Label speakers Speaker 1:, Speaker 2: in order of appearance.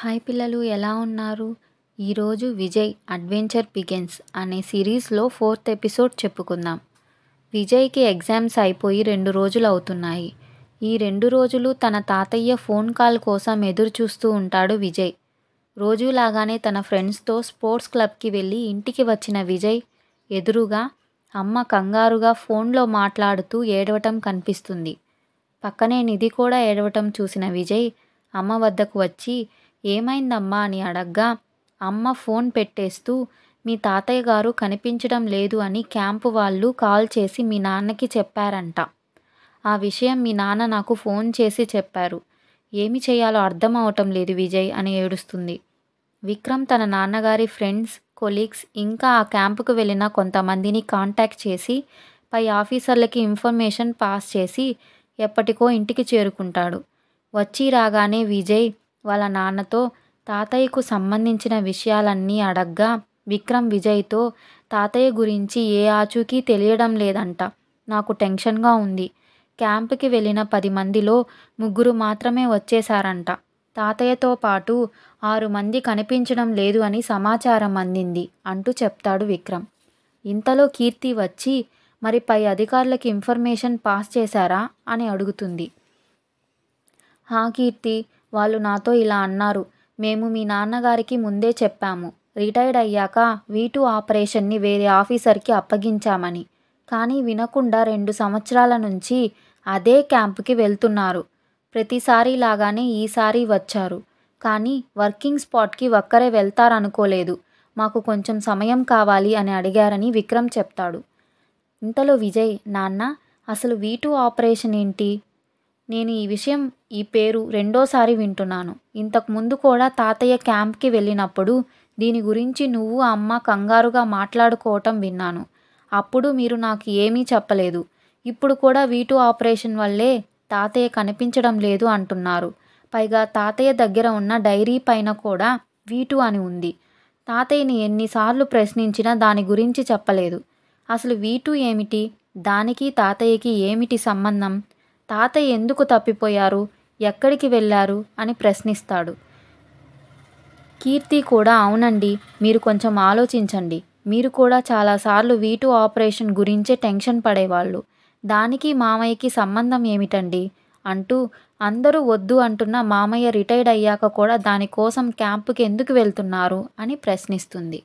Speaker 1: Hi పిల్లలు ఎలా ఉన్నారు? ఈరోజు విజయ్ అడ్వెంచర్ బిగిన్స్ అనే సిరీస్లో 4th ఎపిసోడ్ చెప్పుకుందాం. విజయ్కి ఎగ్జామ్స్ అయిపోయి 2 రోజులు అవుతున్నాయి. ఈ 2 రోజులు తన తాతయ్య ఫోన్ కాల్ కోసం ఎదురు చూస్తూ ఉంటాడు విజయ్. రోజులాగానే తన ఫ్రెండ్స్తో స్పోర్ట్స్ క్లబ్కి వెళ్ళి ఇంటికి వచ్చిన విజయ్ ఎదురుగా అమ్మ కంగారుగా ఫోన్లో మాట్లాడుతూ ఏడవటం కనిపిస్తుంది. పక్కనే నిధి కూడా ఏడవటం చూసిన విజయ్ అమ్మ వద్దకు వచ్చి ఏమైందమ్మా అని అడగ్గా అమ్మ ఫోన్ పెట్టేస్తూ మీ తాతయ్య గారు కనిపించడం లేదు అని క్యాంపు వాళ్ళు కాల్ చేసి మీ నాన్నకి చెప్పారంట. ఆ విషయం మీ నాన్న నాకు ఫోన్ చేసి చెప్పారు. ఏమి చేయాలో అర్థం అవటం లేదు విజయ్ అని ఏడుస్తుంది. విక్రమ్ తన నాన్నగారి ఫ్రెండ్స్, కొలీగ్స్ ఇంకా ఆ క్యాంపుకు వెళ్ళిన కొంతమందిని కాంటాక్ట్ చేసి పై ఆఫీసర్లకి ఇన్ఫర్మేషన్ పాస్ చేసి ఎప్పటికో ఇంటికి చేరుకుంటాడు. వచ్చి రాగానే విజయ్ వాళ్ళ నాన్నతో తాతయ్యకు సంబంధించిన విషయాలన్నీ అడగ్గా విక్రమ్ విజయ్తో తాతయ్య గురించి ఏ ఆచూకీ తెలియడం లేదంట. నాకు టెన్షన్గా ఉంది. క్యాంపుకి వెళ్ళిన 10 మందిలో 3 మాత్రమే వచ్చేశారంట. తాతయ్యతో పాటు 6 మంది కనిపించడం లేదు అని సమాచారం అందింది అంటూ చెప్తాడు విక్రమ్. ఇంతలో కీర్తి వచ్చి మరి పై అధికారులకి ఇన్ఫర్మేషన్ పాస్ చేశారా అని అడుగుతుంది. హా కీర్తి, వాళ్ళు నాతో ఇలా అన్నారు. మేము మీ నాన్నగారికి ముందే చెప్పాము. రిటైర్డ్ అయ్యాక V2 ఆపరేషన్ని వేరే ఆఫీసర్కి అప్పగించామని. కానీ వినకుండా 2 సంవత్సరాల నుంచి అదే క్యాంపుకి వెళ్తున్నారు. ప్రతిసారి లాగానే ఈసారి వచ్చారు. కానీ వర్కింగ్ స్పాట్కి ఒక్కరే వెళ్తారనుకోలేదు. మాకు కొంచెం సమయం కావాలి అని అడిగారని విక్రమ్ చెప్తాడు. ఇంతలో విజయ్ నాన్న అసలు V2 ఆపరేషన్ ఏంటి? నేను ఈ పేరు రెండోసారి వింటున్నాను. ఇంతకు ముందు కూడా తాతయ్య క్యాంప్కి వెళ్ళినప్పుడు దీని గురించి నువ్వు అమ్మ కంగారుగా మాట్లాడుకోవటం విన్నాను. అప్పుడు మీరు నాకు ఏమీ చెప్పలేదు. ఇప్పుడు కూడా V2 ఆపరేషన్ వల్లే తాతయ్య కనిపించడం లేదు అంటున్నారు. పైగా తాతయ్య దగ్గర ఉన్న డైరీ పైన కూడా V2 అని ఉంది. తాతయ్యని ఎన్నిసార్లు ప్రశ్నించినా దాని గురించి చెప్పలేదు. అసలు V2 ఏమిటి? దానికి తాతయ్యకి ఏమిటి సంబంధం? తాతయ్య ఎందుకు తప్పిపోయారు? ఎక్కడికి వెళ్ళారు అని ప్రశ్నిస్తాడు. కీర్తి కూడా అవునండి, మీరు కొంచెం ఆలోచించండి. మీరు కూడా చాలాసార్లు V2 ఆపరేషన్ గురించే టెన్షన్ పడేవాళ్ళు. దానికి మామయ్యకి సంబంధం ఏమిటండి అంటూ అందరూ వద్దు అంటున్న మామయ్య రిటైర్డ్ అయ్యాక కూడా దానికోసం క్యాంపుకి ఎందుకు వెళ్తున్నారు అని ప్రశ్నిస్తుంది.